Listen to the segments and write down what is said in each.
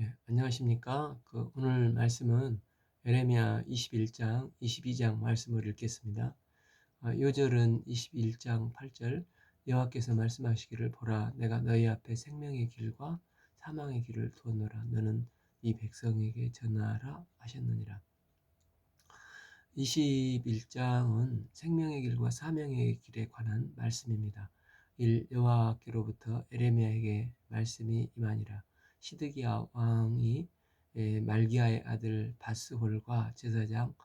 예, 안녕하십니까? 오늘 말씀은 예레미야 21장, 22장 말씀을 읽겠습니다. 요절은 21장 8절, 여호와께서 말씀하시기를 보라, 내가 너희 앞에 생명의 길과 사망의 길을 두었노라. 너는 이 백성에게 전하라 하셨느니라. 21장은 생명의 길과 사명의 길에 관한 말씀입니다. 여호와께로부터 에레미야에게 말씀이 임하니라. 시드기야 왕이 말기야의 아들 바스홀과 제사장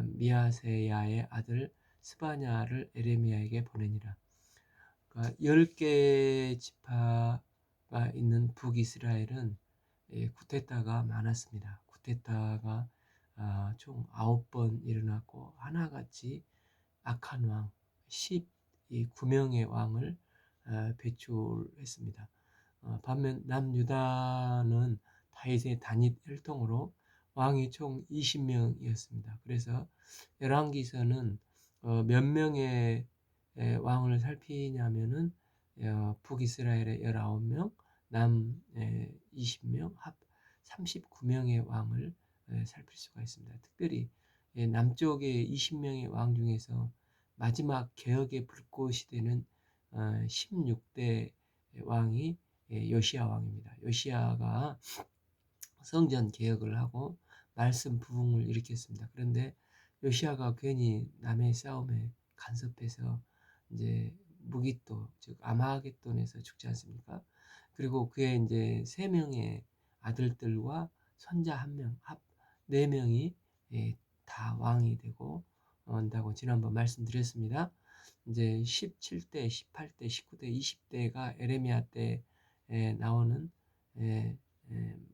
미야세야의 아들 스바냐를 에레미야에게 보내니라. 그러니까 10개 지파가 있는 북이스라엘은 쿠데타가 많았습니다. 쿠데타가 총 9번 일어났고 하나같이 악한 왕 19명의 왕을 배출했습니다. 반면 남유다는 다윗의 단일 혈통으로 왕이 총 20명이었습니다. 그래서 열왕기서는 몇 명의 왕을 살피냐면은 북이스라엘의 19명, 남 20명, 합 39명의 왕을 살필 수가 있습니다. 특별히 남쪽의 20명의 왕 중에서 마지막 개혁의 불꽃이 되는 16대 왕이 요시야 왕입니다. 요시야가 성전 개혁을 하고 말씀 부흥을 일으켰습니다. 그런데 요시야가 괜히 남의 싸움에 간섭해서 이제 무기또 즉 아마겟돈에서 죽지 않습니까? 그리고 그의 이제 세 명의 아들들과 손자 한 명, 합 네 명이 다 왕이 되고 온다고 지난번 말씀드렸습니다. 이제 17대, 18대, 19대, 20대가 에레미야 때 나오는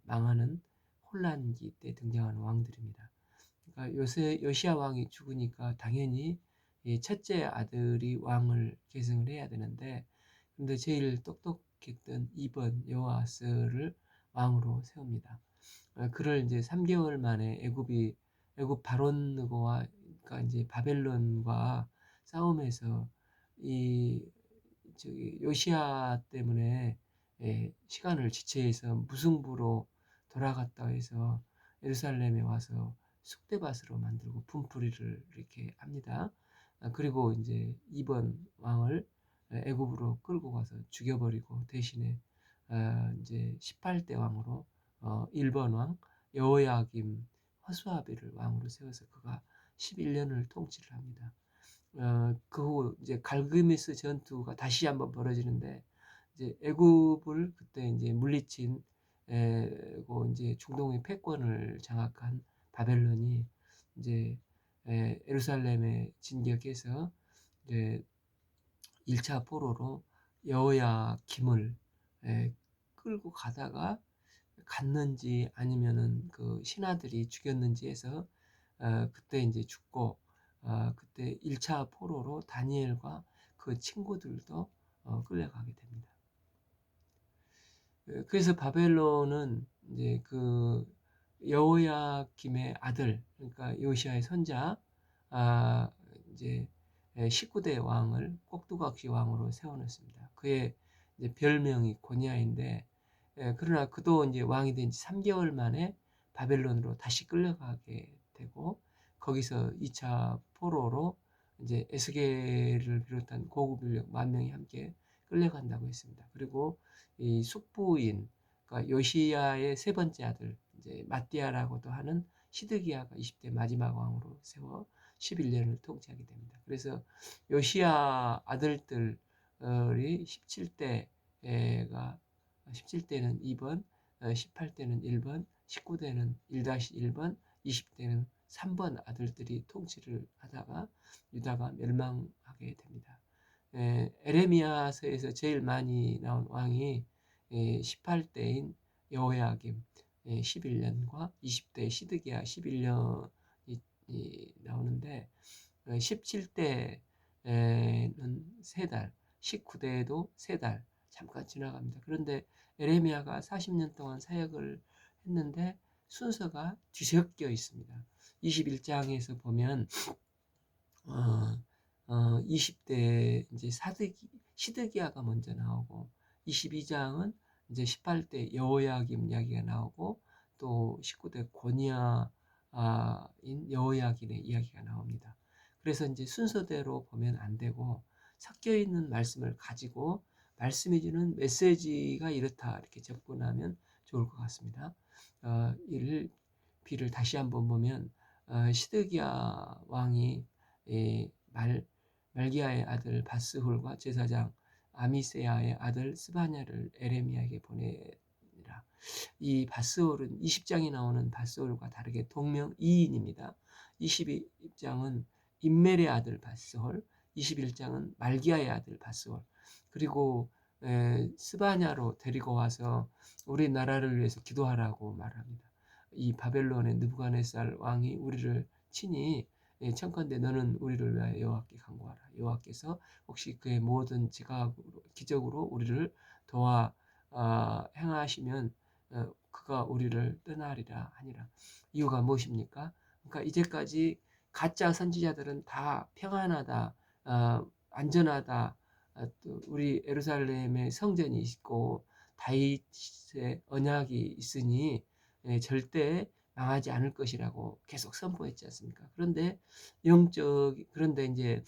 망하는 혼란기 때 등장하는 왕들입니다. 그러니까 요시야 왕이 죽으니까 당연히 첫째 아들이 왕을 계승을 해야 되는데, 근데 제일 똑똑했던 2번 여호아스를 왕으로 세웁니다. 그를 이제 3개월 만에 애굽 바론 느고와 그러니까 이제 바벨론과 싸움에서 이 저기 요시야 때문에 시간을 지체해서 무승부로 돌아갔다 해서 예루살렘에 와서 쑥대밭으로 만들고 분풀이를 이렇게 합니다. 그리고 이제 2번 왕을 애굽으로 끌고 가서 죽여버리고 대신에 이제 18대 왕으로 1번 왕 여호야김 허수아비를 왕으로 세워서 그가 11년을 통치를 합니다. 그 후 이제 갈그미스 전투가 다시 한번 벌어지는데, 이제 애굽을 그때 이제 물리친 고 이제 중동의 패권을 장악한 바벨론이 이제 예루살렘에 진격해서 이제 1차 포로로 여호야김을 끌고 가다가 갔는지 아니면은 그 신하들이 죽였는지 해서 그때 이제 죽고, 그때 1차 포로로 다니엘과 그 친구들도 끌려가게 됩니다. 그래서 바벨론은 이제 그 여호야김의 아들, 그러니까 요시아의 손자, 아, 이제 19대 왕을 꼭두각시 왕으로 세워놓습니다. 그의 이제 별명이 고니아인데, 그러나 그도 이제 왕이 된 지 3개월 만에 바벨론으로 다시 끌려가게 되고, 거기서 2차 포로로 이제 에스겔을 비롯한 고급 인력 10,000명이 함께 끌려간다고 했습니다. 그리고 이 숙부인, 그러니까 요시야의 세 번째 아들 이제 마띠아라고도 하는 시드기야가 20대 마지막 왕으로 세워 11년을 통치하게 됩니다. 그래서 요시야 아들들이 17대가 17대는 2번, 18대는 1번, 19대는 1-1번, 20대는 3번 아들들이 통치를 하다가 유다가 멸망하게 됩니다. 에레미야서에서 제일 많이 나온 왕이 18대인 여호야김 11년과 20대 시드기야 11년이 나오는데, 17대는 3달, 19대에도 3달 잠깐 지나갑니다. 그런데 에레미야가 40년 동안 사역을 했는데 순서가 뒤섞여 있습니다. 21장에서 보면 20대 이제 시드기야가 먼저 나오고, 22장은 이제 18대 여호야김 이야기가 나오고 또 19대 고니야인 여호야김의 이야기가 나옵니다. 그래서 이제 순서대로 보면 안 되고 섞여 있는 말씀을 가지고 말씀이 주는 메시지가 이렇다 이렇게 접근하면 좋을 것 같습니다. 이를 비를 다시 한번 보면 시드기야 왕이 말기야의 아들 바스훌과 제사장 아미세야의 아들 스바냐를 에레미야에게 보내니라. 이 바스홀은 20장이 나오는 바스홀과 다르게 동명이인입니다. 22장은 임멜의 아들 바스홀, 21장은 말기야의 아들 바스홀, 그리고 스바냐로 데리고 와서 우리나라를 위해서 기도하라고 말합니다. 이 바벨론의 느부갓네살 왕이 우리를 친히 청컨대 너는 우리를 위하여 여호와께 간구하라. 여호와께서 혹시 그의 모든 기적으로 우리를 도와 행하시면 그가 우리를 떠나리라 하니라. 이유가 무엇입니까? 그러니까 이제까지 가짜 선지자들은 다 평안하다, 안전하다, 또 우리 예루살렘에 성전이 있고 다윗의 언약이 있으니 절대 망하지 않을 것이라고 계속 선포했지 않습니까? 그런데 이제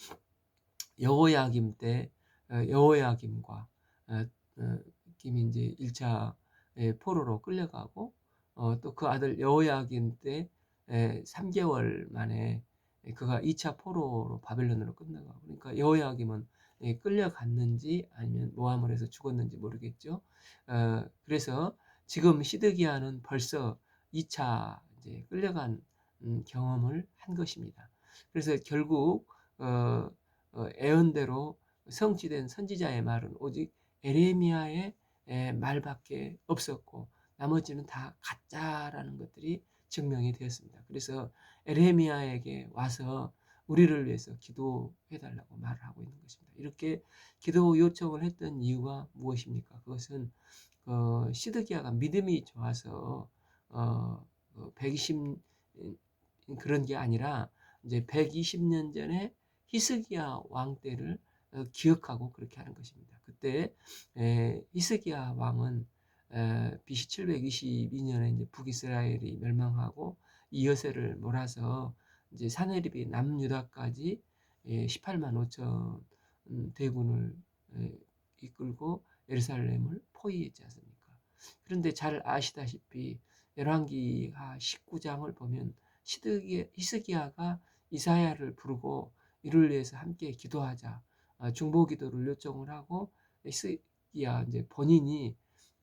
여호야김 때 여호야김과 김이 이제 1차 포로로 끌려가고 또 그 아들 여호야김 때 3개월 만에 그가 2차 포로로 바벨론으로 끝나가고, 그러니까 여호야김은 끌려갔는지 아니면 모함을 해서 죽었는지 모르겠죠. 그래서 지금 시드기야는 벌써 2차 이제 끌려간 경험을 한 것입니다. 그래서 결국 애언대로 성취된 선지자의 말은 오직 에레미야의 말밖에 없었고 나머지는 다 가짜라는 것들이 증명이 되었습니다. 그래서 에레미야에게 와서 우리를 위해서 기도해 달라고 말을 하고 있는 것입니다. 이렇게 기도 요청을 했던 이유가 무엇입니까? 그것은 시드기야가 믿음이 좋아서 120 그런 게 아니라 이제 120년 전에 히스기야 왕 때를 기억하고 그렇게 하는 것입니다. 그때 히스기야 왕은 BC 722년에 이제 북이스라엘이 멸망하고 이여세를 몰아서 이제 사내립이 남유다까지 18만 5천 대군을 이끌고 예루살렘을 포위했지 않습니까? 그런데 잘 아시다시피 열왕기하 19장을 보면 히스기야가 이사야를 부르고 이를 위해서 함께 기도하자 중보 기도를 요청을 하고 히스기야 이제 본인이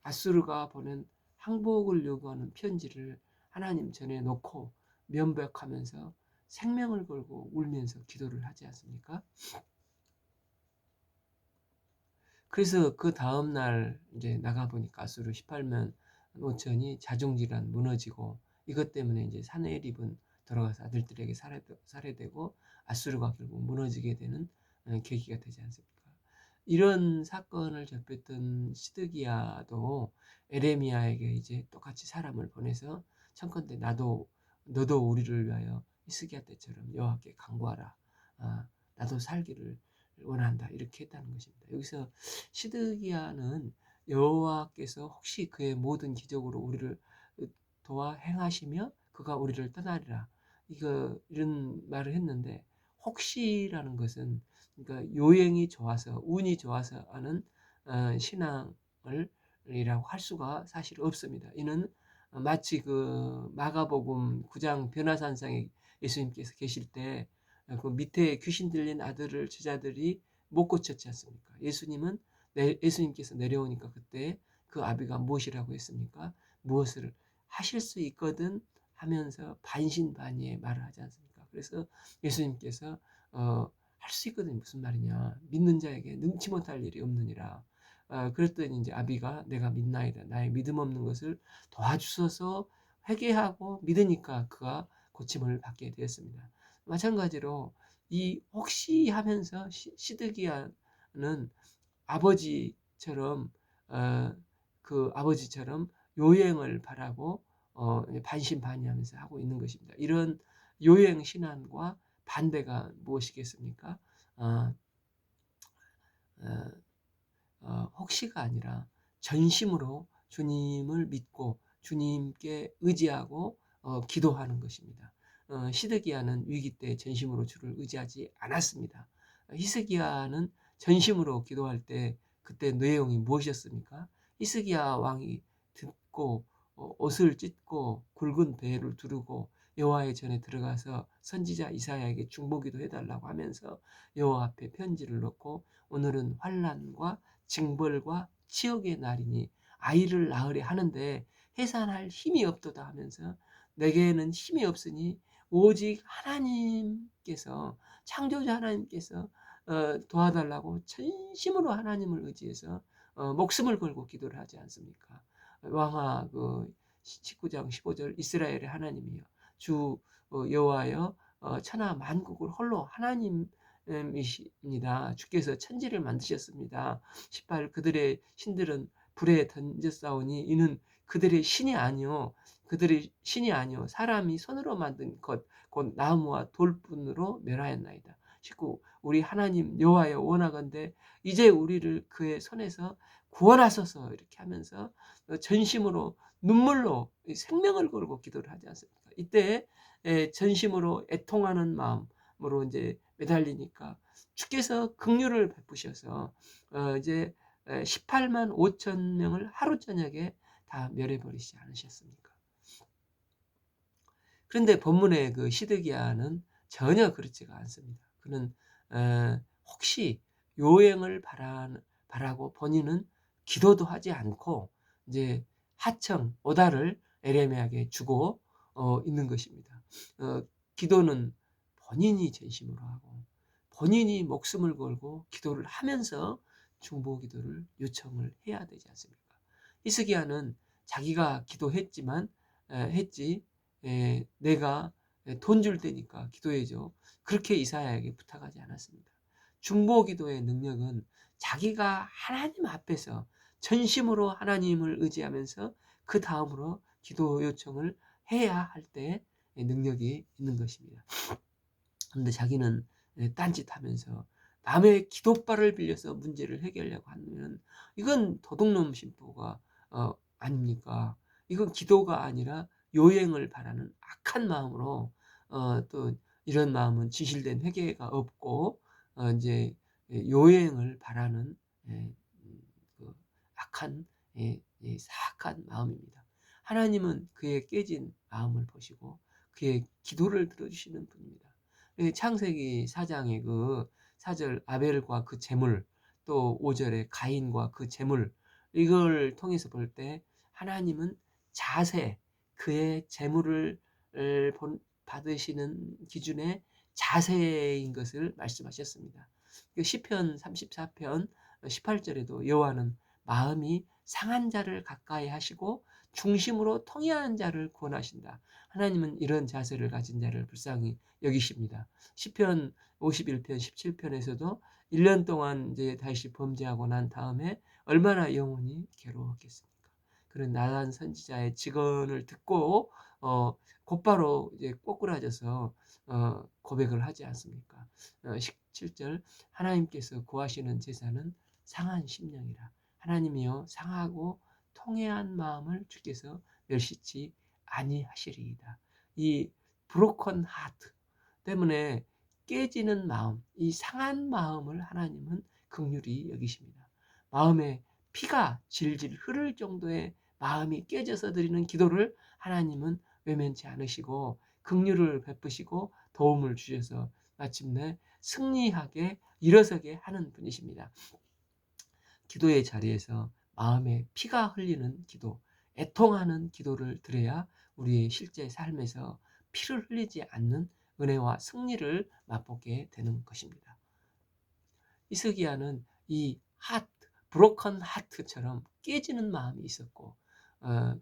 아수르가 보낸 항복을 요구하는 편지를 하나님 전에 놓고 면백하면서 생명을 걸고 울면서 기도를 하지 않습니까? 그래서 그 다음 날 이제 나가 보니까 아수르 18만 5천이 자중질환 무너지고 이것 때문에 이제 사내립은 돌아가서 아들들에게 살해되고 아수르가 결국 무너지게 되는 계기가 되지 않습니까? 이런 사건을 접했던 시드기야도 에레미야에게 이제 똑같이 사람을 보내서 청컨대 너도 우리를 위하여 히스기야 때처럼 여호와께 간구하라. 나도 살기를 원한다. 이렇게 했다는 것입니다. 여기서 시드기야는 여호와께서 혹시 그의 모든 기적으로 우리를 도와 행하시며 그가 우리를 떠나리라. 이런 말을 했는데 혹시라는 것은 그러니까 요행이 좋아서 운이 좋아서 하는 신앙을 이라고 할 수가 사실 없습니다. 이는 마치 그 마가복음 9장 변화산상에 예수님께서 계실 때 그 밑에 귀신 들린 아들을 제자들이 못 고쳤지 않습니까? 예수님께서 내려오니까 그때 그 아비가 무엇이라고 했습니까? 무엇을 하실 수 있거든 하면서 반신반의의 말을 하지 않습니까? 그래서 예수님께서 할 수 있거든 무슨 말이냐? 믿는 자에게 능치 못할 일이 없느니라. 그랬더니 이제 아비가 내가 믿나이다. 나의 믿음 없는 것을 도와주셔서 회개하고 믿으니까 그가 고침을 받게 되었습니다. 마찬가지로 이 혹시 하면서 시드기야는 아버지처럼 그 아버지처럼 요행을 바라고 반신반의하면서 하고 있는 것입니다. 이런 요행 신앙과 반대가 무엇이겠습니까? 어, 어, 혹시가 아니라 전심으로 주님을 믿고 주님께 의지하고 기도하는 것입니다. 시드기야는 위기 때 전심으로 주를 의지하지 않았습니다. 히스기야는 전심으로 기도할 때 그때 내용이 무엇이었습니까? 히스기야 왕이 듣고 옷을 찢고 굵은 배를 두르고 여호와의 전에 들어가서 선지자 이사야에게 중보기도 해달라고 하면서 여호와 앞에 편지를 놓고 오늘은 환난과 징벌과 치욕의 날이니 아이를 낳으려 하는데 해산할 힘이 없도다 하면서 내게는 힘이 없으니 오직 하나님께서 창조자 하나님께서 도와달라고 전심으로 하나님을 의지해서 목숨을 걸고 기도를 하지 않습니까? 왕하 그 19장 15절 이스라엘의 하나님이여 주 여호와여 천하 만국을 홀로 하나님이십니다. 주께서 천지를 만드셨습니다. 18 그들의 신들은 불에 던졌사오니 이는 그들의 신이 아니요 그들의 신이 아니요 사람이 손으로 만든 것 곧 나무와 돌뿐으로 멸하였나이다. 19 우리 하나님 여호와여 원하건대 이제 우리를 그의 손에서 구원하소서 이렇게 하면서 전심으로 눈물로 생명을 걸고 기도를 하지 않습니까? 이때 전심으로 애통하는 마음으로 이제 매달리니까 주께서 긍휼을 베푸셔서 이제 18만 5천 명을 하루 저녁에 다 멸해 버리지 않으셨습니까? 그런데 본문의 그 시드기야는 전혀 그렇지가 않습니다. 그는 혹시 요행을 바라고 본인은 기도도 하지 않고 이제 하청 오다를 에레미야에게 주고 있는 것입니다. 기도는 본인이 전심으로 하고 본인이 목숨을 걸고 기도를 하면서 중보 기도를 요청을 해야 되지 않습니까? 히스기야는 자기가 기도했지만 했지 내가 돈 줄 테니까 기도해줘. 그렇게 이사야에게 부탁하지 않았습니다. 중보 기도의 능력은 자기가 하나님 앞에서 전심으로 하나님을 의지하면서 그 다음으로 기도 요청을 해야 할 때 능력이 있는 것입니다. 그런데 자기는 딴짓하면서 남의 기도발을 빌려서 문제를 해결하려고 하면 이건 도둑놈 신부가 아닙니까? 이건 기도가 아니라 요행을 바라는 악한 마음으로 또 이런 마음은 진실된 회개가 없고 이제 요행을 바라는 예, 그 악한 사악한 마음입니다. 하나님은 그의 깨진 마음을 보시고 그의 기도를 들어주시는 분입니다. 창세기 4장의 그 4절 아벨과 그 제물 또 5절의 가인과 그 제물 이걸 통해서 볼 때 하나님은 자세 그의 제물을 받으시는 기준의 자세인 것을 말씀하셨습니다. 시편 34편 18절에도 여호와는 마음이 상한 자를 가까이 하시고 중심으로 통회하는 자를 구원하신다. 하나님은 이런 자세를 가진 자를 불쌍히 여기십니다. 시편 51편 17편에서도 1년 동안 이제 다시 범죄하고 난 다음에 얼마나 영혼이 괴로웠겠습니까? 그런 나단 선지자의 직언을 듣고 곧바로 이제 꼬꾸라져서 고백을 하지 않습니까? 17절 하나님께서 구하시는 제사는 상한 심령이라 하나님이여 상하고 통회한 마음을 주께서 멸시치 아니하시리이다. 이 브로컨 하트 때문에 깨지는 마음, 이 상한 마음을 하나님은 긍휼히 여기십니다. 마음에 피가 질질 흐를 정도의 마음이 깨져서 드리는 기도를 하나님은 외면치 않으시고 긍휼을 베푸시고 도움을 주셔서 마침내 승리하게 일어서게 하는 분이십니다. 기도의 자리에서 마음에 피가 흘리는 기도, 애통하는 기도를 드려야 우리의 실제 삶에서 피를 흘리지 않는 은혜와 승리를 맛보게 되는 것입니다. 히스기야는 이 하트, 브로컨 하트처럼 깨지는 마음이 있었고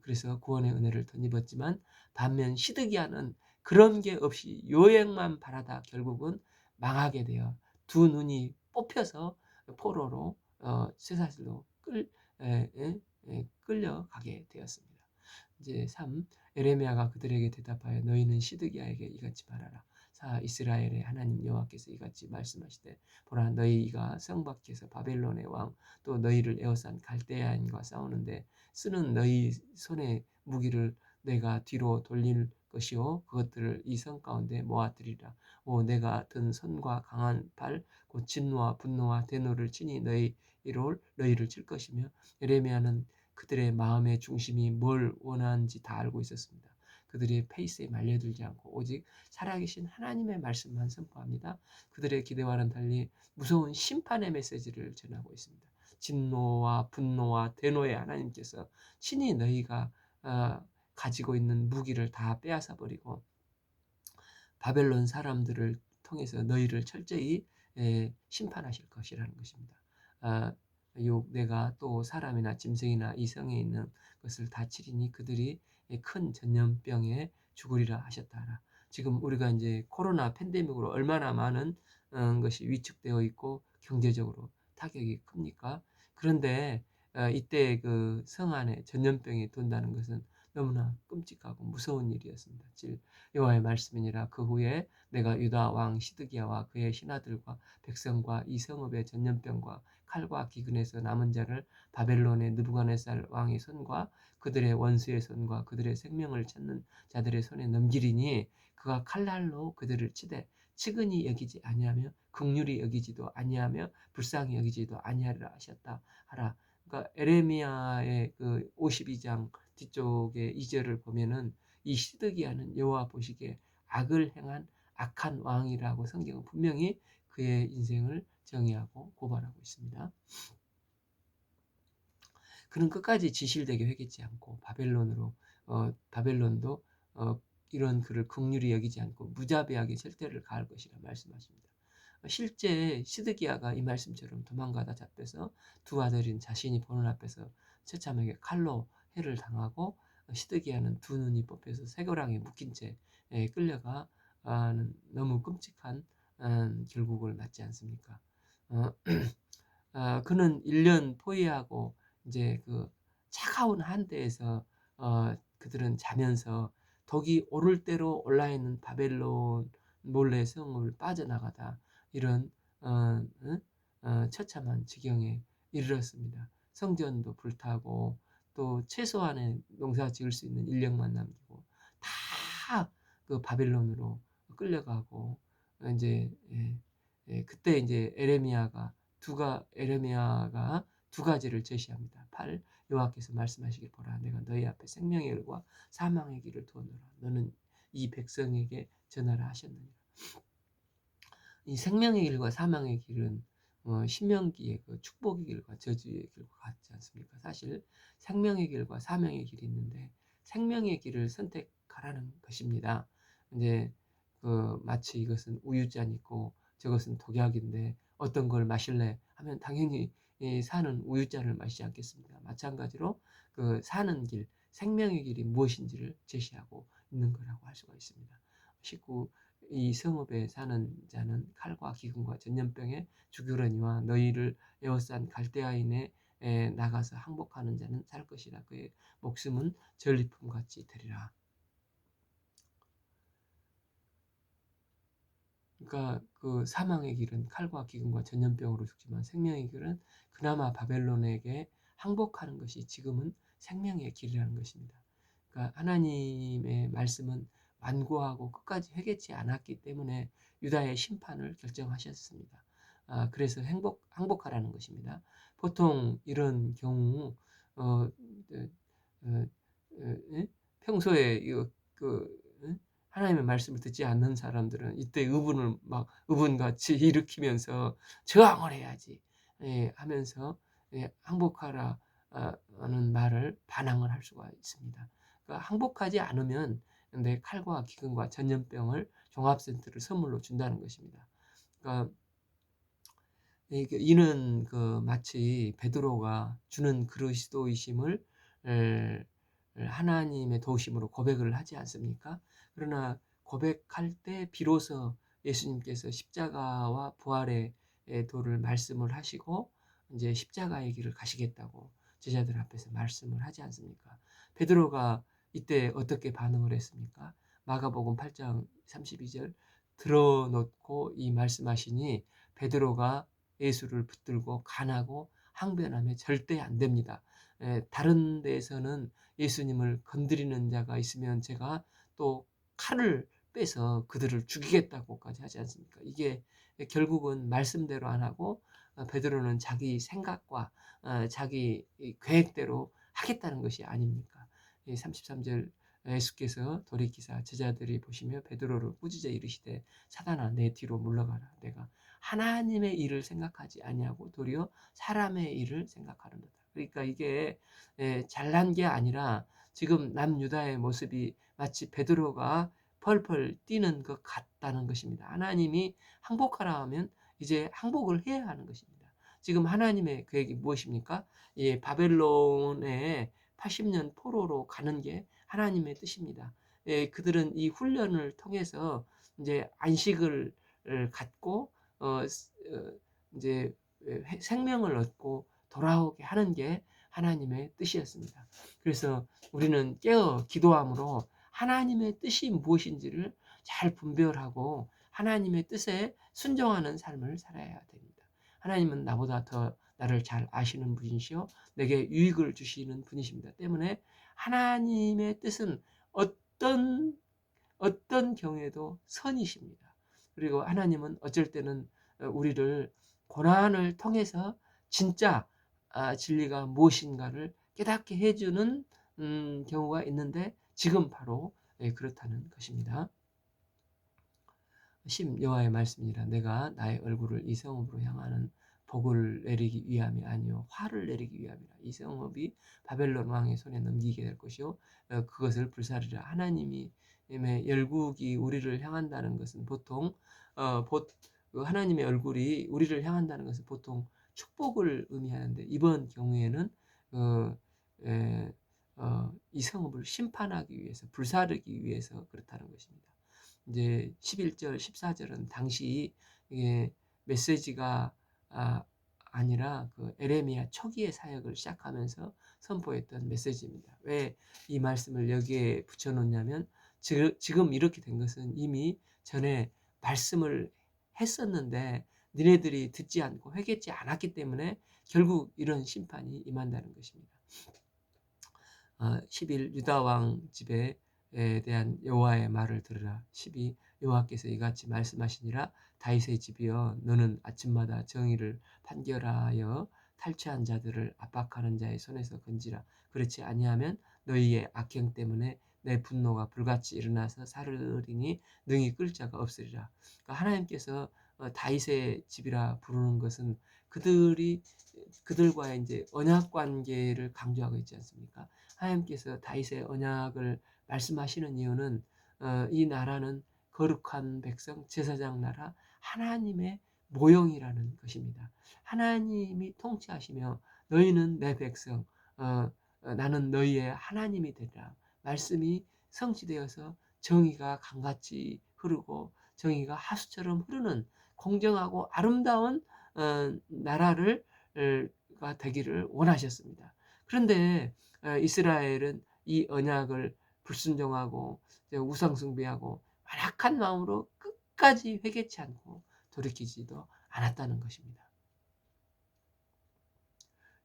그래서 구원의 은혜를 덧입었지만 반면 시드기야는 그런 게 없이 요행만 바라다 결국은 망하게 되어 두 눈이 뽑혀서 포로로 쇠사슬로 끌려가게 되었습니다. 이제 3 에레미야가 그들에게 대답하여 너희는 시드기야에게 이같이 말하라. 자 이스라엘의 하나님 여호와께서 이같이 말씀하시되 보라 너희가 성 밖에서 바벨론의 왕 또 너희를 에워싼 갈대아인과 싸우는데 쓰는 너희 손의 무기를 내가 뒤로 돌릴 것이요 그것들을 이 성 가운데 모아들이라. 오 내가 든 손과 강한 발 곧 진노와 분노와 대노를 친히 너희를 칠 것이며 예레미야는 그들의 마음의 중심이 뭘 원하는지 다 알고 있었습니다. 그들의 페이스에 말려들지 않고 오직 살아계신 하나님의 말씀만 선포합니다. 그들의 기대와는 달리 무서운 심판의 메시지를 전하고 있습니다. 진노와 분노와 대노의 하나님께서 친히 너희가 가지고 있는 무기를 다 빼앗아 버리고 바벨론 사람들을 통해서 너희를 철저히 심판하실 것이라는 것입니다. 아, 내가 또 사람이나 짐승이나 이성에 있는 것을 다 치리니 그들이 큰 전염병에 죽으리라 하셨다라. 지금 우리가 이제 코로나 팬데믹으로 얼마나 많은 것이 위축되어 있고 경제적으로 타격이 큽니까? 그런데 이때 그 성 안에 전염병이 돈다는 것은 너무나 끔찍하고 무서운 일이었습니다. 여호와의 말씀이니라. 그 후에 내가 유다 왕 시드기야와 그의 신하들과 백성과 이 성읍의 전염병과 칼과 기근에서 남은 자를 바벨론의 느부갓네살 왕의 손과 그들의 원수의 손과 그들의 생명을 찾는 자들의 손에 넘기리니 그가 칼날로 그들을 치되 측은히 여기지 아니하며 긍휼히 여기지도 아니하며 불쌍히 여기지도 아니하리라 하셨다 하라. 그러니까 에레미야의 그 52장 뒤쪽에 2절을 보면은 이 시드기야는 여호와 보시기에 악을 행한 악한 왕이라고 성경은 분명히 그의 인생을 정의하고 고발하고 있습니다. 그는 끝까지 진실되게 회개치 않고 바벨론도 이런 그를 긍휼히 여기지 않고 무자비하게 절대를 가할 것이라 말씀하십니다. 실제 시드기야가 이 말씀처럼 도망가다 잡혀서 두 아들인 자신이 보는 앞에서 처참하게 칼로 해를 당하고 시드기야는 두 눈이 뽑혀서 쇠고랑에 묶인 채 끌려가 너무 끔찍한 결국을 맞지 않습니까? 그는 1년 포위하고 이제 그 차가운 한대에서 그들은 자면서 덕이 오를 대로 올라 있는 바벨론 몰래 성을 빠져나가다 이런 처참한 지경에 이르렀습니다. 성전도 불타고 또 최소한의 농사 지을 수 있는 인력만 남기고 다 그 바벨론으로 끌려가고 이제 그때 이제 에레미야가 두 가지를 제시합니다. 8. 여호와께서 말씀하시길 보라 내가 너희 앞에 생명의 길과 사망의 길을 두었노라 너는 이 백성에게 전하라 하셨느니라. 이 생명의 길과 사망의 길은 신명기의 그 축복의 길과 저주의 길과 같지 않습니까? 사실 생명의 길과 사망의 길이 있는데 생명의 길을 선택하라는 것입니다. 이제 그 마치 이것은 우유잔이고 저것은 독약인데 어떤 걸 마실래 하면 당연히 사는 우유잔을 마시지 않겠습니까? 마찬가지로 그 사는 길, 생명의 길이 무엇인지를 제시하고 있는 거라고 할 수가 있습니다. 19. 이 성읍에 사는 자는 칼과 기근과 전염병에 죽으려니와 너희를 에워싼 갈대아인에 나가서 항복하는 자는 살 것이라 그의 목숨은 전리품 같이 되리라. 그러니까 그 사망의 길은 칼과 기근과 전염병으로 죽지만 생명의 길은 그나마 바벨론에게 항복하는 것이 지금은 생명의 길이라는 것입니다. 그러니까 하나님의 말씀은 완고하고 끝까지 회개치 않았기 때문에 유다의 심판을 결정하셨습니다. 그래서 항복하라는 것입니다. 보통 이런 경우 어, 어, 어, 평소에 하나님의 말씀을 듣지 않는 사람들은 이때 의분같이 일으키면서 저항을 해야지 하면서 항복하라 는 말을 반항을 할 수가 있습니다. 그러니까 항복하지 않으면 내 칼과 기근과 전염병을 종합센터를 선물로 준다는 것입니다. 그러니까 이는 그 마치 베드로가 주는 그리스도이심을 하나님의 도우심으로 고백을 하지 않습니까? 그러나 고백할 때 비로소 예수님께서 십자가와 부활의 도를 말씀을 하시고 이제 십자가의 길을 가시겠다고 제자들 앞에서 말씀을 하지 않습니까? 베드로가 이때 어떻게 반응을 했습니까? 마가복음 8장 32절 드러놓고 이 말씀하시니 베드로가 예수를 붙들고 간하고 항변하며 절대 안 됩니다. 다른 데에서는 예수님을 건드리는 자가 있으면 제가 또 칼을 빼서 그들을 죽이겠다고까지 하지 않습니까? 이게 결국은 말씀대로 안 하고 베드로는 자기 생각과 자기 계획대로 하겠다는 것이 아닙니까? 33절 예수께서 돌이키사 제자들이 보시며 베드로를 꾸짖어 이르시되 사단아 내 뒤로 물러가라. 내가 하나님의 일을 생각하지 아니하고 도리어 사람의 일을 생각하는도다. 그러니까 이게 잘난 게 아니라 지금 남유다의 모습이 마치 베드로가 펄펄 뛰는 것 같다는 것입니다. 하나님이 항복하라 하면 이제 항복을 해야 하는 것입니다. 지금 하나님의 계획이 무엇입니까? 바벨론에 80년 포로로 가는 게 하나님의 뜻입니다. 그들은 이 훈련을 통해서 이제 안식을 갖고 이제 생명을 얻고 돌아오게 하는 게 하나님의 뜻이었습니다. 그래서 우리는 깨어 기도함으로 하나님의 뜻이 무엇인지를 잘 분별하고 하나님의 뜻에 순종하는 삶을 살아야 됩니다. 하나님은 나보다 더 나를 잘 아시는 분이시요 내게 유익을 주시는 분이십니다. 때문에 하나님의 뜻은 어떤 경우에도 선이십니다. 그리고 하나님은 어쩔 때는 우리를 고난을 통해서 진짜 진리가 무엇인가를 깨닫게 해주는 경우가 있는데 지금 바로 그렇다는 것입니다. 10 여호와의 말씀이라 내가 나의 얼굴을 이 성읍으로 향하는 복을 내리기 위함이 아니요 화를 내리기 위함이라. 이 성읍이 바벨론 왕의 손에 넘기게 될 것이요 그것을 불사르리라. 하나님의 열국이 우리를 향한다는 것은 보통 하나님의 얼굴이 우리를 향한다는 것은 보통 축복을 의미하는데 이번 경우에는 이 성읍을 심판하기 위해서 불사르기 위해서 그렇다는 것입니다. 이제 11절, 14절은 당시 이게 메시지가 아니라 그 에레미야 초기의 사역을 시작하면서 선포했던 메시지입니다. 왜 이 말씀을 여기에 붙여놓냐면 지금 이렇게 된 것은 이미 전에 말씀을 했었는데 니네들이 듣지 않고 회개치 않았기 때문에 결국 이런 심판이 임한다는 것입니다. 11 유다 왕 집에 대한 여호와의 말을 들으라. 12 여호와께서 이같이 말씀하시니라. 다윗의 집이여 너는 아침마다 정의를 판결하여 탈취한 자들을 압박하는 자의 손에서 건지라. 그렇지 아니하면 너희의 악행 때문에 내 분노가 불같이 일어나서 사르르니 능히 끌 자가 없으리라. 그러니까 하나님께서 다윗의 집이라 부르는 것은 그들과의 이제 언약 관계를 강조하고 있지 않습니까? 하나님께서 다윗의 언약을 말씀하시는 이유는 이 나라는 거룩한 백성 제사장 나라 하나님의 모형이라는 것입니다. 하나님이 통치하시며 너희는 내 백성 나는 너희의 하나님이 되리라. 말씀이 성취되어서 정의가 강같이 흐르고 정의가 하수처럼 흐르는 공정하고 아름다운 나라를 가 되기를 원하셨습니다. 그런데 이스라엘은 이 언약을 불순종하고 우상 숭배하고 완악한 마음으로 끝까지 회개치 않고 돌이키지도 않았다는 것입니다.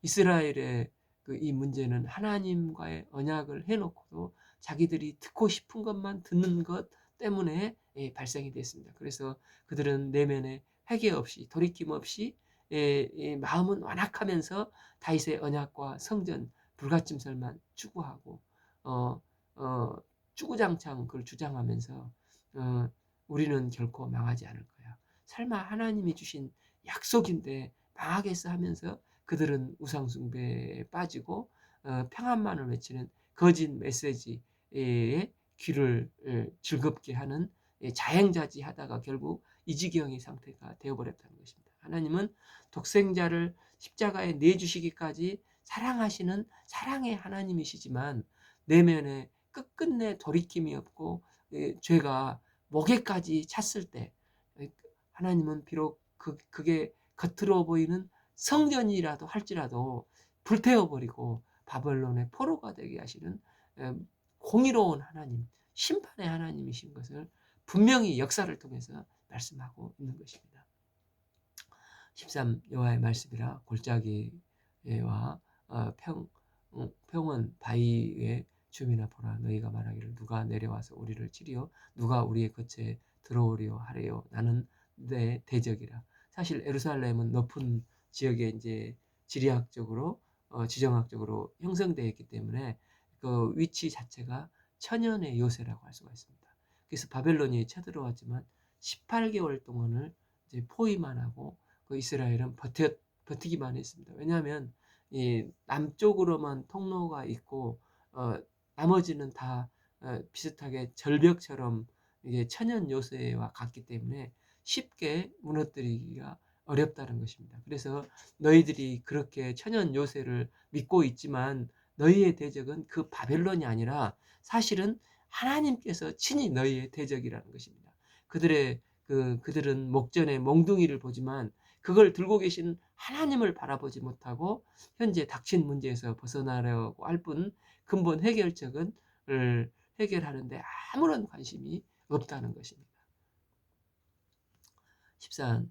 이스라엘의 이 문제는 하나님과의 언약을 해놓고도 자기들이 듣고 싶은 것만 듣는 것 때문에 발생이 됐습니다. 그래서 그들은 내면에 회개 없이 돌이킴 없이 마음은 완악하면서 다윗의 언약과 성전 불가침설만 추구하고 추구장창 그걸 주장하면서 우리는 결코 망하지 않을 거야. 설마 하나님이 주신 약속인데 망하겠어 하면서 그들은 우상숭배에 빠지고 평안만을 외치는 거짓 메시지에 귀를 즐겁게 하는 자행자지하다가 결국 이 지경의 상태가 되어버렸다는 것입니다. 하나님은 독생자를 십자가에 내주시기까지 사랑하시는 사랑의 하나님이시지만 내면에 끝끝내 돌이킴이 없고 죄가 목에까지 찼을 때 하나님은 비록 그게 겉으로 보이는 성전이라도 할지라도 불태워버리고 바벨론의 포로가 되게 하시는 공의로운 하나님, 심판의 하나님이신 것을 분명히 역사를 통해서 말씀하고 있는 것입니다. 13 여호와의 말씀이라 골짜기와 평원 바위에 주민아 보라 너희가 말하기를 누가 내려와서 우리를 치리요 누가 우리의 겉에 들어오리요 하래요 나는 내 대적이라. 사실 예루살렘은 높은 지역에 이제 지리학적으로 지정학적으로 형성되어 있기 때문에 그 위치 자체가 천연의 요새라고 할 수가 있습니다. 그래서 바벨론이 쳐들어왔지만 18개월 동안을 이제 포위만 하고 그 이스라엘은 버티기만 했습니다. 왜냐하면 이 남쪽으로만 통로가 있고 나머지는 다 비슷하게 절벽처럼 이게 천연 요새와 같기 때문에 쉽게 무너뜨리기가 어렵다는 것입니다. 그래서 너희들이 그렇게 천연 요새를 믿고 있지만 너희의 대적은 그 바벨론이 아니라 사실은 하나님께서 친히 너희의 대적이라는 것입니다. 그들은 목전에 몽둥이를 보지만 그걸 들고 계신 하나님을 바라보지 못하고 현재 닥친 문제에서 벗어나려고 할 뿐 근본 해결책은 해결하는데 아무런 관심이 없다는 것입니다. 14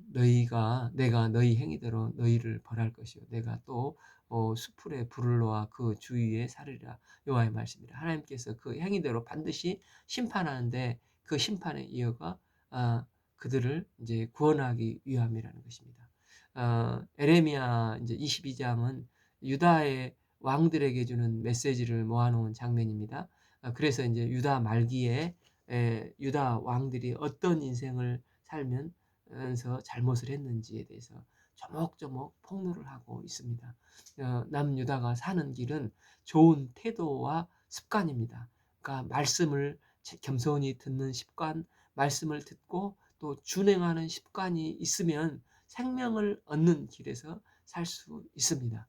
내가 너희 행위대로 너희를 벌할 것이요 내가 또 수풀에 불을 놓아 그 주위에 사르리라 여호와의 말씀이라. 하나님께서 그 행위대로 반드시 심판하는데 그 심판의 이유가 그들을 이제 구원하기 위함이라는 것입니다. 에레미야 이제 22장은 유다의 왕들에게 주는 메시지를 모아놓은 장면입니다. 그래서 이제 유다 말기에 유다 왕들이 어떤 인생을 살면 잘못을 했는지에 대해서 조목조목 폭로를 하고 있습니다. 남유다가 사는 길은 좋은 태도와 습관입니다. 그러니까 말씀을 겸손히 듣는 습관, 말씀을 듣고 또 준행하는 습관이 있으면 생명을 얻는 길에서 살 수 있습니다.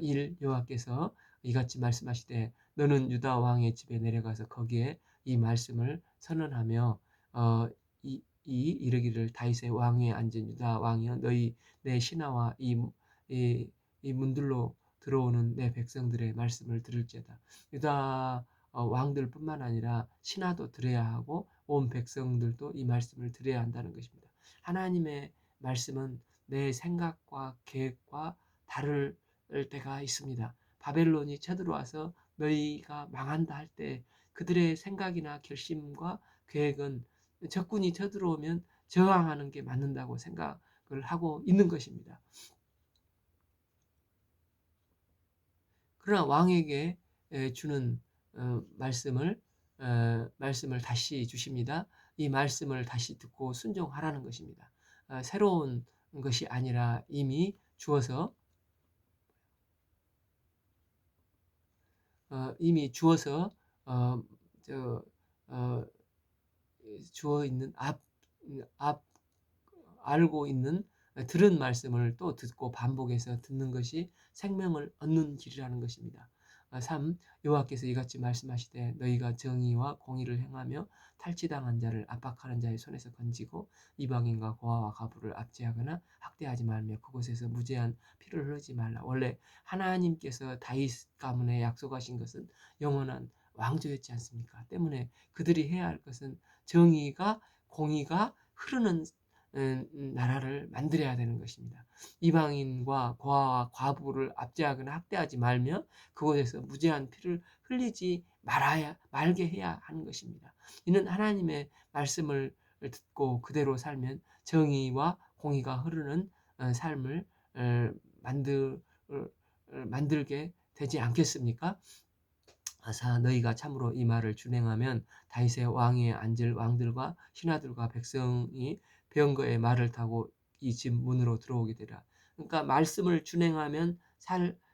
1 여호와께서 이같이 말씀하시되 너는 유다 왕의 집에 내려가서 거기에 이 말씀을 선언하며 이르기를 다윗의 왕위에 앉은 유다 왕이여 너희 내 신하와 이 문들로 들어오는 내 백성들의 말씀을 들을지어다. 유다 왕들뿐만 아니라 신하도 들어야 하고 온 백성들도 이 말씀을 들어야 한다는 것입니다. 하나님의 말씀은 내 생각과 계획과 다를 때가 있습니다. 바벨론이 쳐들어와서 너희가 망한다 할 때 그들의 생각이나 결심과 계획은 적군이 쳐들어오면 저항하는 게 맞는다고 생각을 하고 있는 것입니다. 그러나 왕에게 주는 말씀을 다시 주십니다. 이 말씀을 다시 듣고 순종하라는 것입니다. 새로운 것이 아니라 이미 주어서 주어 있는 앞 알고 있는 들은 말씀을 또 듣고 반복해서 듣는 것이 생명을 얻는 길이라는 것입니다. 3 여호와께서 이같이 말씀하시되 너희가 정의와 공의를 행하며 탈취당한 자를 압박하는 자의 손에서 건지고 이방인과 고아와 과부를 압제하거나 학대하지 말며 그곳에서 무죄한 피를 흐르지 말라. 원래 하나님께서 다윗 가문에 약속하신 것은 영원한 왕조였지 않습니까? 때문에 그들이 해야 할 것은 정의가 공의가 흐르는 나라를 만들어야 되는 것입니다. 이방인과 고아와 과부를 압제하거나 학대하지 말며 그곳에서 무죄한 피를 흘리지 말게 해야 하는 것입니다. 이는 하나님의 말씀을 듣고 그대로 살면 정의와 공의가 흐르는 삶을 만들게 되지 않겠습니까? 너희가 참으로 이 말을 준행하면 다윗의 왕위에 앉을 왕들과 신하들과 백성이 병거의 말을 타고 이 집 문으로 들어오게 되라. 그러니까 말씀을 준행하면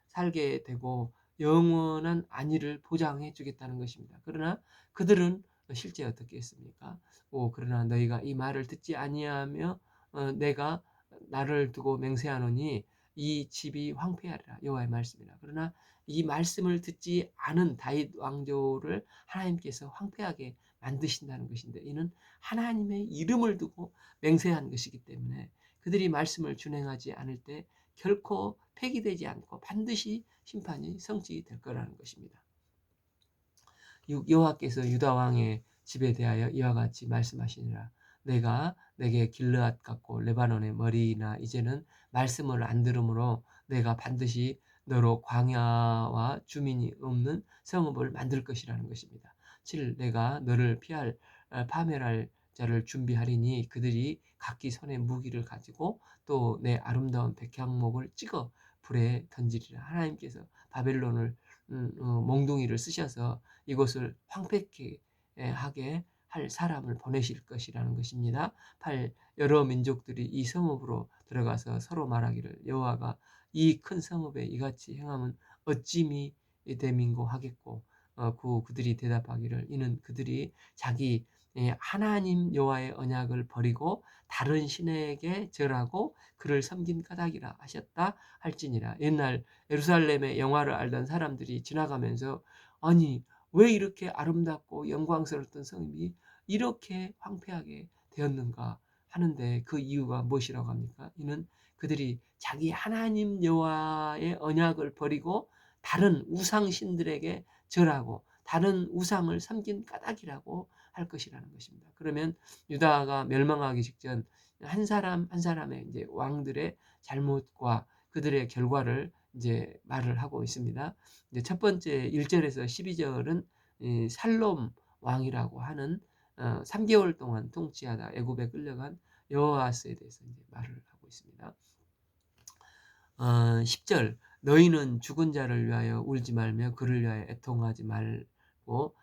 살게 되고 영원한 안위를 보장해 주겠다는 것입니다. 그러나 그들은 실제 어떻게 했습니까? 그러나 너희가 이 말을 듣지 아니하며 내가 나를 두고 맹세하노니 이 집이 황폐하리라. 여호와의 말씀이라. 그러나 이 말씀을 듣지 않은 다윗 왕조를 하나님께서 황폐하게 만드신다는 것인데 이는 하나님의 이름을 두고 맹세한 것이기 때문에 그들이 말씀을 준행하지 않을 때 결코 폐기되지 않고 반드시 심판이 성취될 거라는 것입니다. 여호와께서 유다 왕의 집에 대하여 이와 같이 말씀하시니라. 내가 내게 길르앗 같고 레바논의 머리나 이제는 말씀을 안 들으므로 내가 반드시 너로 광야와 주민이 없는 성읍을 만들 것이라는 것입니다. 7. 내가 너를 파멸할 자를 준비하리니 그들이 각기 손에 무기를 가지고 또 내 아름다운 백향목을 찍어 불에 던지리라. 하나님께서 바벨론을 몽둥이를 쓰셔서 이곳을 황폐케 하게 할 사람을 보내실 것이라는 것입니다. 8. 여러 민족들이 이 성읍으로 들어가서 서로 말하기를 여호와가 이 큰 성읍에 이같이 행함은 어찌미 대민고 하겠고 9. 그들이 대답하기를 이는 그들이 자기 하나님 여호와의 언약을 버리고 다른 신에게 절하고 그를 섬긴 까닭이라 하셨다 할지니라. 옛날 예루살렘의 영화를 알던 사람들이 지나가면서 아니 왜 이렇게 아름답고 영광스러웠던 성이 이렇게 황폐하게 되었는가 하는데 그 이유가 무엇이라고 합니까? 이는 그들이 자기 하나님 여호와의 언약을 버리고 다른 우상 신들에게 절하고 다른 우상을 섬긴 까닭이라고 할 것이라는 것입니다. 그러면 유다가 멸망하기 직전 한 사람 한 사람의 이제 왕들의 잘못과 그들의 결과를 이제 말을 하고 있습니다. 이제 첫 번째 1절에서 12절은 살롬 왕이라고 하는 3개월 동안 통치하다 애굽에 끌려간 여호아스에 대해서 이제 말을 하고 있습니다. 10절 너희는 죽은 자를 위하여 울지 말며 그를 위하여 애통하지 말고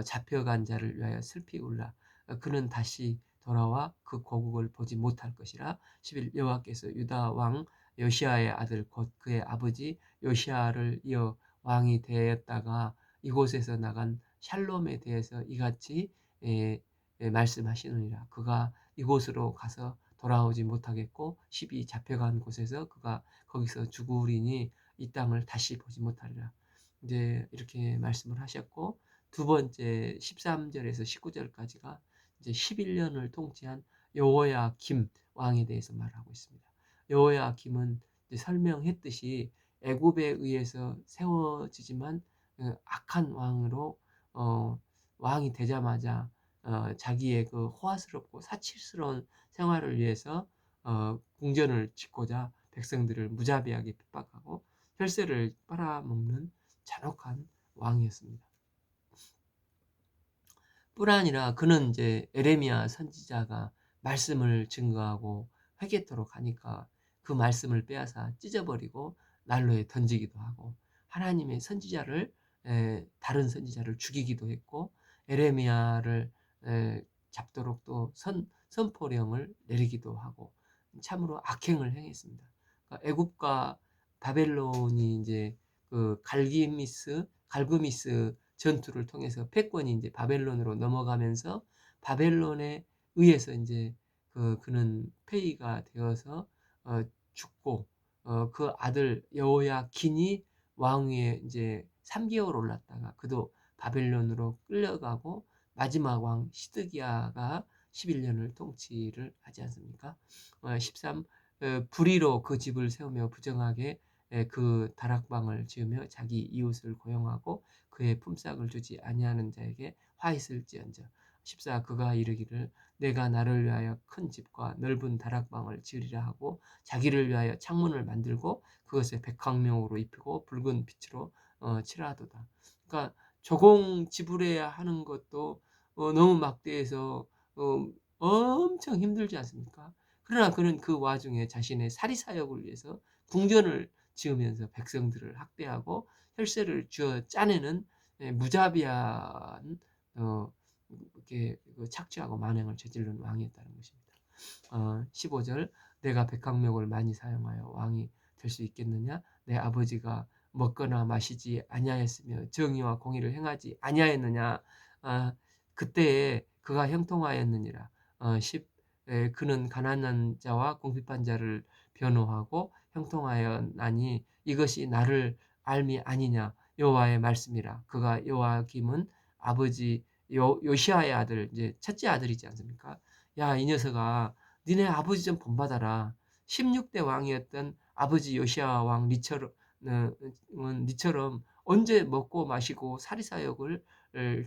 잡혀간 자를 위하여 슬피 울라. 그는 다시 돌아와 그 고국을 보지 못할 것이라. 11 여호와께서 유다 왕 요시아의 아들 곧 그의 아버지 요시아를 이어 왕이 되었다가 이곳에서 나간 샬롬에 대해서 이같이 말씀하시느니라. 그가 이곳으로 가서 돌아오지 못하겠고 12 잡혀간 곳에서 그가 거기서 죽으리니 이 땅을 다시 보지 못하리라. 이제 이렇게 말씀을 하셨고 두 번째 13절에서 19절까지가 이제 11년을 통치한 여호야김 왕에 대해서 말하고 있습니다. 여호야김은 설명했듯이 애굽에 의해서 세워지지만 악한 왕으로 왕이 되자마자 자기의 그 호화스럽고 사치스러운 생활을 위해서 궁전을 짓고자 백성들을 무자비하게 핍박하고 혈세를 빨아먹는 잔혹한 왕이었습니다. 뿐 아니라 그는 이제 에레미야 선지자가 말씀을 증거하고 회개토록 하니까 그 말씀을 빼앗아 찢어버리고 난로에 던지기도 하고 하나님의 선지자를 다른 선지자를 죽이기도 했고 에레미야를 잡도록 또 선포령을 내리기도 하고 참으로 악행을 행했습니다. 그러니까 애굽과 바벨론이 이제 그 갈그미스 전투를 통해서 패권이 이제 바벨론으로 넘어가면서 바벨론에 의해서 이제 그는 패위가 되어서 죽고 그 아들 여호야긴이 왕위에 이제 3개월 올랐다가 그도 바벨론으로 끌려가고 마지막 왕 시드기야가 11년을 통치를 하지 않습니까? 13 불의로 그 집을 세우며 부정하게 그 다락방을 지으며 자기 이웃을 고용하고 그의 품삯을 주지 아니하는 자에게 화 있을지언정. 14 그가 이르기를 내가 나를 위하여 큰 집과 넓은 다락방을 지으리라 하고 자기를 위하여 창문을 만들고 그것에 백황명으로 입히고 붉은 빛으로 칠하도다. 그러니까 조공 지불해야 하는 것도 너무 막대해서 엄청 힘들지 않습니까? 그러나 그는 그 와중에 자신의 사리사욕을 위해서 궁전을 지으면서 백성들을 학대하고 혈세를 쥐어 짜내는 무자비한 이렇게 착취하고 만행을 저지른 왕이었다는 것입니다. 15절 내가 백학목을 많이 사용하여 왕이 될 수 있겠느냐? 내 아버지가 먹거나 마시지 아니하였으며 정의와 공의를 행하지 아니하였느냐? 그때에 그가 형통하였느니라. 10 그는 가난한 자와 궁핍한 자를 변호하고 형통하였나니 이것이 나를 알미 아니냐 여호와의 말씀이라. 그가 여호야김은 아버지 요시아의 아들 이제 첫째 아들이지 않습니까? 야 이 녀석아 니네 아버지 좀 본받아라. 16대 왕이었던 아버지 요시아 왕 니처럼 언제 먹고 마시고 사리사욕을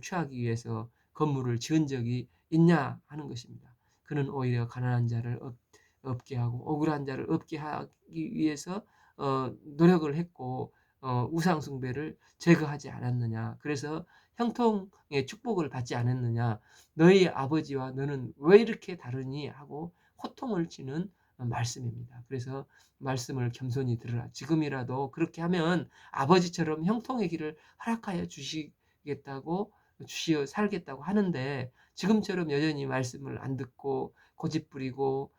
취하기 위해서 건물을 지은 적이 있냐 하는 것입니다. 그는 오히려 가난한 자를 없게 하고 억울한 자를 없게 하기 위해서 노력을 했고 우상 숭배를 제거하지 않았느냐. 그래서 형통의 축복을 받지 않았느냐. 너희 아버지와 너는 왜 이렇게 다르니 하고 호통을 치는 말씀입니다. 그래서 말씀을 겸손히 들으라. 지금이라도 그렇게 하면 아버지처럼 형통의 길을 허락하여 주시겠다고 주시어 살겠다고 하는데 지금처럼 여전히 말씀을 안 듣고 고집 부리고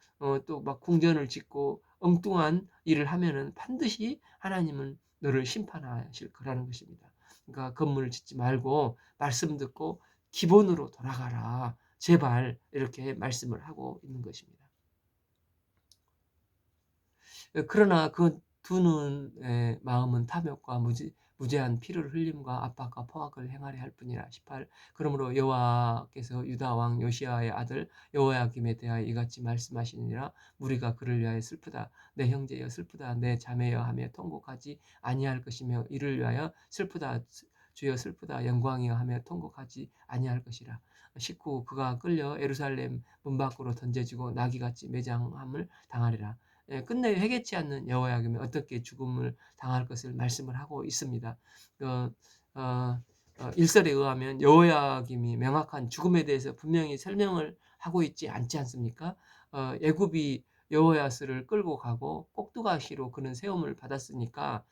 또 막 궁전을 짓고 엉뚱한 일을 하면은 반드시 하나님은 너를 심판하실 거라는 것입니다. 그러니까 건물을 짓지 말고 말씀 듣고 기본으로 돌아가라. 제발 이렇게 말씀을 하고 있는 것입니다. 그러나 그 두 눈의 마음은 탐욕과 무제한 피를 흘림과 압박과 포악을 행하려 할 뿐이라. 18. 그러므로 여호와께서 유다 왕 요시야의 아들 여호야김에 대하여 이같이 말씀하시니라. 무리가 그를 위하여 슬프다. 내 형제여 슬프다. 내 자매여 하며 통곡하지 아니할 것이며 이를 위하여 슬프다. 주여 슬프다. 영광이여 하며 통곡하지 아니할 것이라. 19. 그가 끌려 예루살렘 문 밖으로 던져지고 나귀같이 매장함을 당하리라. 끝내 회개치 않는 여호야김이 어떻게 죽음을 당할 것을 말씀을 하고 있습니다. 일설에 의하면 여호야김이 명확한 죽음에 대해서 분명히 설명을 하고 있지 않지 않습니까? 애굽이 여호야스를 끌고 가고 꼭두가시로 그는 세움을 받았으니까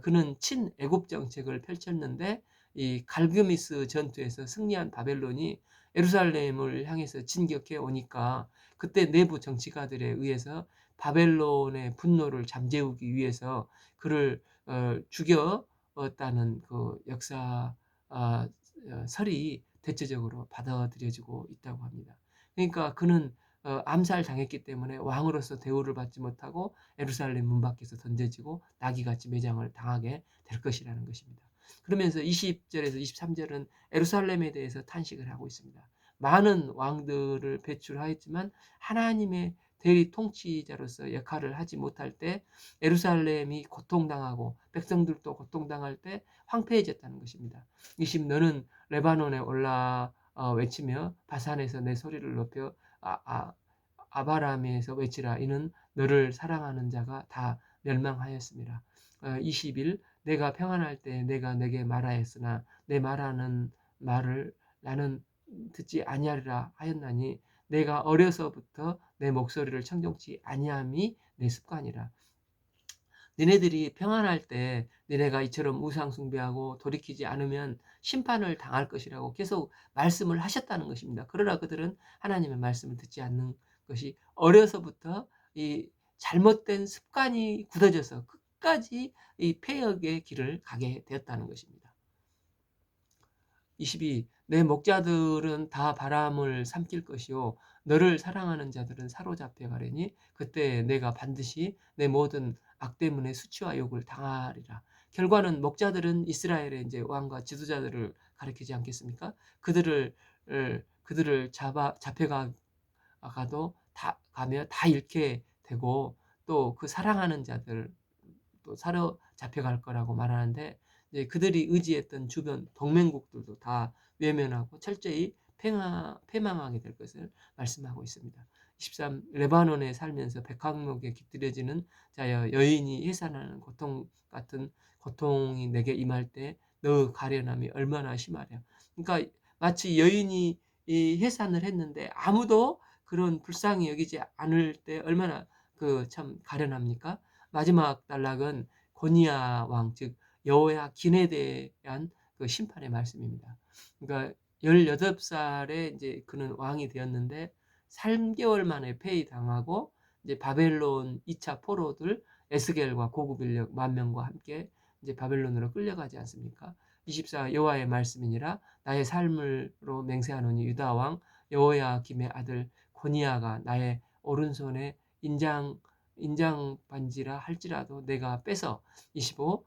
그는 친애굽 정책을 펼쳤는데 이 갈그미스 전투에서 승리한 바벨론이 예루살렘을 향해서 진격해 오니까 그때 내부 정치가들에 의해서 바벨론의 분노를 잠재우기 위해서 그를 죽였다는 그 역사 설이 대체적으로 받아들여지고 있다고 합니다. 그러니까 그는 암살당했기 때문에 왕으로서 대우를 받지 못하고 예루살렘 문 밖에서 던져지고 나귀같이 매장을 당하게 될 것이라는 것입니다. 그러면서 20절에서 23절은 예루살렘에 대해서 탄식을 하고 있습니다. 많은 왕들을 배출하였지만 하나님의 대리 통치자로서 역할을 하지 못할 때 예루살렘이 고통당하고 백성들도 고통당할 때 황폐해졌다는 것입니다. 20. 너는 레바논에 올라 외치며 바산에서 내 소리를 높여 아바람에서 외치라. 이는 너를 사랑하는 자가 다 멸망하였습니다. 21. 내가 평안할 때 내가 내게 말하였으나 내 말하는 말을 나는 듣지 아니하리라 하였나니 내가 어려서부터 내 목소리를 청종치 아니함이 내 습관이라. 너네들이 평안할 때 너네가 이처럼 우상 숭배하고 돌이키지 않으면 심판을 당할 것이라고 계속 말씀을 하셨다는 것입니다. 그러나 그들은 하나님의 말씀을 듣지 않는 것이 어려서부터 이 잘못된 습관이 굳어져서 끝까지 이 폐역의 길을 가게 되었다는 것입니다. 22. 내 목자들은 다 바람을 삼킬 것이요 너를 사랑하는 자들은 사로잡혀 가려니 그때 내가 반드시 내 모든 악대문의 수치와 욕을 당하리라. 결과는 목자들은 이스라엘의 이제 왕과 지도자들을 가리키지 않겠습니까? 그들을 잡혀가도 다 가며 다 잃게 되고 또 그 사랑하는 자들 또 사로잡혀갈 거라고 말하는데 이제 그들이 의지했던 주변 동맹국들도 다 외면하고 철저히 패망하게 될 것을 말씀하고 있습니다. 23. 레바논에 살면서 백항목에 깃들여지는 자여 여인이 해산하는 고통 같은 고통이 내게 임할 때 너 가련함이 얼마나 심하랴. 그러니까 마치 여인이 이 해산을 했는데 아무도 그런 불쌍히 여기지 않을 때 얼마나 그 참 가련합니까? 마지막 단락은 고니야 왕, 즉 여호야긴에 대한 그 심판의 말씀입니다. 그러니까 18살에 이제 그는 왕이 되었는데 3개월 만에 폐위당하고 이제 바벨론 2차 포로들 에스겔과 고급 인력 10,000명과 함께 이제 바벨론으로 끌려가지 않습니까? 24. 여호와의 말씀이니라 나의 삶으로 맹세하노니 유다 왕 여호야김의 아들 고니야가 나의 오른손에 인장 반지라 할지라도 내가 뺏어 25.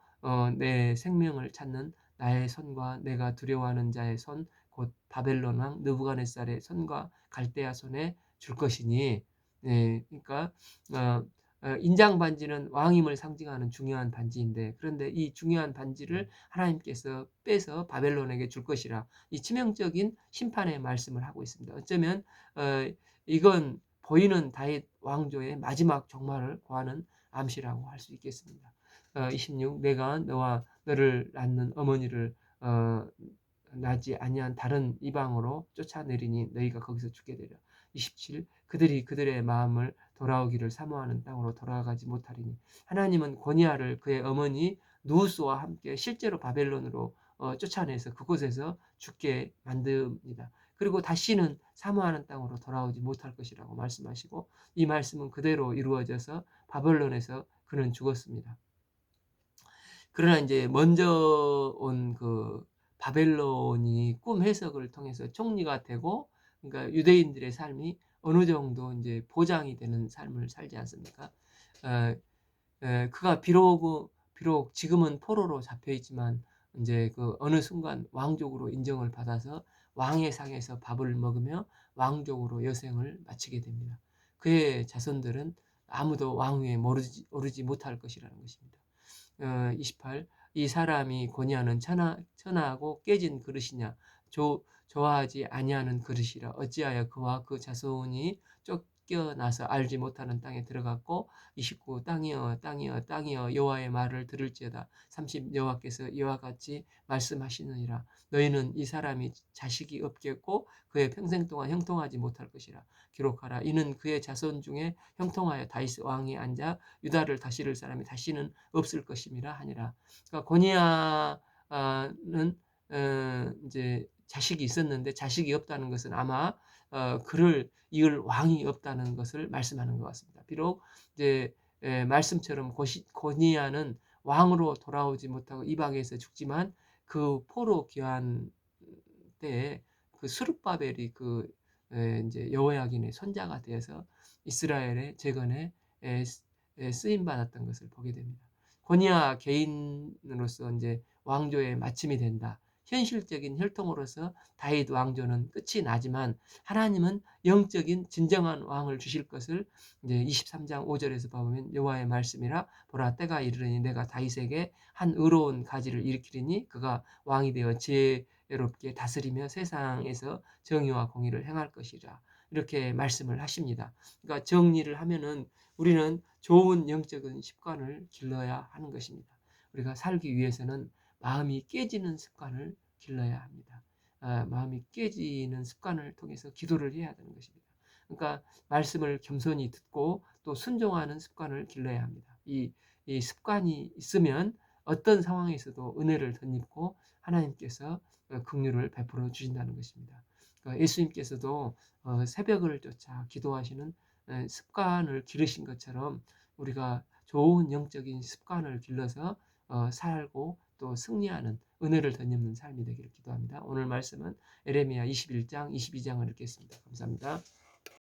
내 생명을 찾는 나의 손과 내가 두려워하는 자의 손 곧 바벨론 왕 느부갓네살의 손과 갈대아 손에 줄 것이니. 네, 그러니까 인장 반지는 왕임을 상징하는 중요한 반지인데, 그런데 이 중요한 반지를 하나님께서 빼서 바벨론에게 줄 것이라, 이 치명적인 심판의 말씀을 하고 있습니다. 어쩌면 어, 이건 보이는 다윗 왕조의 마지막 종말을 고하는 암시라고 할 수 있겠습니다. 26, 내가 너와 너를 낳는 어머니를 나지 아니한 다른 이방으로 쫓아내리니 너희가 거기서 죽게 되리라. 27, 그들이 그들의 마음을 돌아오기를 사모하는 땅으로 돌아가지 못하리니, 하나님은 고니아를 그의 어머니 누우스와 함께 실제로 바벨론으로 쫓아내서 그곳에서 죽게 만듭니다. 그리고 다시는 사모하는 땅으로 돌아오지 못할 것이라고 말씀하시고, 이 말씀은 그대로 이루어져서 바벨론에서 그는 죽었습니다. 그러나 이제 먼저 온 그 바벨론이 꿈 해석을 통해서 총리가 되고, 그러니까 유대인들의 삶이 어느 정도 이제 보장이 되는 삶을 살지 않습니까? 어, 그가 비록 지금은 포로로 잡혀 있지만, 이제 그 어느 순간 왕족으로 인정을 받아서 왕의 상에서 밥을 먹으며 왕족으로 여생을 마치게 됩니다. 그의 자손들은 아무도 왕 위에 오르지 못할 것이라는 것입니다. 28, 이 사람이 고니하는 천하하고 깨진 그릇이냐, 좋아하지 아니하는 그릇이라, 어찌하여 그와 그 자손이 쫓겨나서 알지 못하는 땅에 들어갔고. 29, 땅이여 땅이여 땅이여 여호와의 말을 들을지어다. 30, 여호와께서 이와 같이 말씀하시느니라, 너희는 이 사람이 자식이 없겠고 그의 평생 동안 형통하지 못할 것이라. 기록하라, 이는 그의 자손 중에 형통하여 다윗 왕이 앉아 유다를 다스릴 사람이 다시는 없을 것임이라 하니라. 그러니까 고니아는 이제 자식이 있었는데, 자식이 없다는 것은 아마 그를 이을 왕이 없다는 것을 말씀하는 것 같습니다. 비록 이제 말씀처럼 고니아는 왕으로 돌아오지 못하고 이방에서 죽지만, 그 포로 귀환 때에 그 스룹바벨이 이제 여호야긴의 손자가 되어서 이스라엘의 재건에 쓰임 받았던 것을 보게 됩니다. 고니아 개인으로서 이제 왕조의 마침이 된다. 현실적인 혈통으로서 다윗 왕조는 끝이 나지만, 하나님은 영적인 진정한 왕을 주실 것을 이제 23장 5절에서 보면, 여호와의 말씀이라, 보라 때가 이르르니 내가 다윗에게 한 의로운 가지를 일으키리니 그가 왕이 되어 지혜롭게 다스리며 세상에서 정의와 공의를 행할 것이라, 이렇게 말씀을 하십니다. 그러니까 정리를 하면은 우리는 좋은 영적인 습관을 길러야 하는 것입니다. 우리가 살기 위해서는 마음이 깨지는 습관을 길러야 합니다. 마음이 깨지는 습관을 통해서 기도를 해야 되는 것입니다. 그러니까 말씀을 겸손히 듣고 또 순종하는 습관을 길러야 합니다. 이 습관이 있으면 어떤 상황에서도 은혜를 덧입고 하나님께서 긍휼을 베풀어 주신다는 것입니다. 그러니까 예수님께서도 새벽을 쫓아 기도하시는 습관을 기르신 것처럼, 우리가 좋은 영적인 습관을 길러서 살고 또 승리하는 은혜를 덧입는 삶이 되기를 기도합니다. 오늘 말씀은 에레미야 21장 22장을 읽겠습니다. 감사합니다.